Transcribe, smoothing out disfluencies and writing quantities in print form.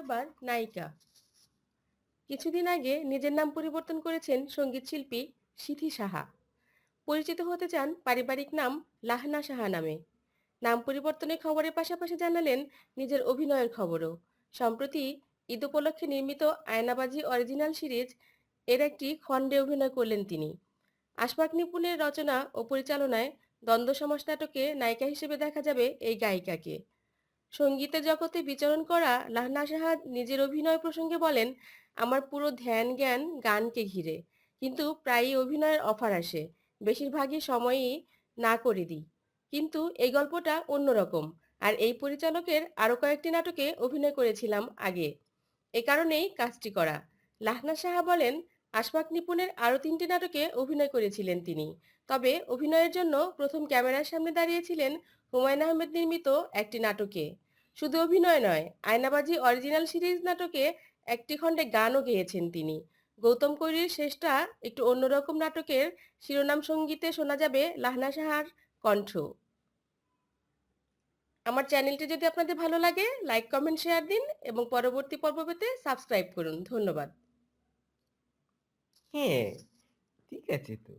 এবার নায়িকা। কিছুদিন আগে নিজের নাম পরিবর্তন করেছেন সঙ্গীত শিল্পী সিথি সাহা। পরিচিত হতে চান পারিবারিক নাম লাহনা সাহা নামে। নাম পরিবর্তনের খবরের পাশাপাশি জানালেন নিজের অভিনয়ের খবরও। সম্প্রতি ঈদ উপলক্ষে নির্মিত আয়নাবাজি অরিজিনাল সিরিজ এর একটি খণ্ডে অভিনয় করলেন তিনি। আশফাক নিপুণের রচনা ও পরিচালনায় দ্বন্দ্ব সমাস নাটকে নায়িকা হিসেবে দেখা যাবে এই গায়িকাকে। সঙ্গীতের জগতে বিচরণ করা লাহনা সাহা নিজের অভিনয় প্রসঙ্গে বলেন, আমার পুরো ধ্যান জ্ঞান গানকে ঘিরে, কিন্তু প্রায়ই অভিনয়ের অফার আসে, বেশিরভাগই সময়ই না করে দিই। কিন্তু এই গল্পটা অন্যরকম, আর এই পরিচালকের আরও কয়েকটি নাটকে অভিনয় করেছিলাম আগে, এ কারণেই কাজটি করা। লাহনা সাহা বলেন, আশফাক নিপুণের আরও ৩টি নাটকে অভিনয় করেছিলেন তিনি। তবে অভিনয়ের জন্য প্রথম ক্যামেরার সামনে দাঁড়িয়েছিলেন হুমায়ূন আহমেদ নির্মিত একটি নাটকে। শুধু অভিনয় নয়, আয়নাবাজি অরিজিনাল সিরিজ নাটকে একটি খণ্ডে গানও গেয়েছেন তিনি। গৌতম কৈরির শেষটা একটু অন্যরকম নাটকের শিরোনাম সঙ্গীতে শোনা যাবে লাহনা সাহার কণ্ঠ। আমার চ্যানেলটি যদি আপনাদের ভালো লাগে, লাইক কমেন্ট শেয়ার দিন এবং পরবর্তী পর্ব পেতে সাবস্ক্রাইব করুন। ধন্যবাদ। হ্যাঁ, ঠিক আছে তো।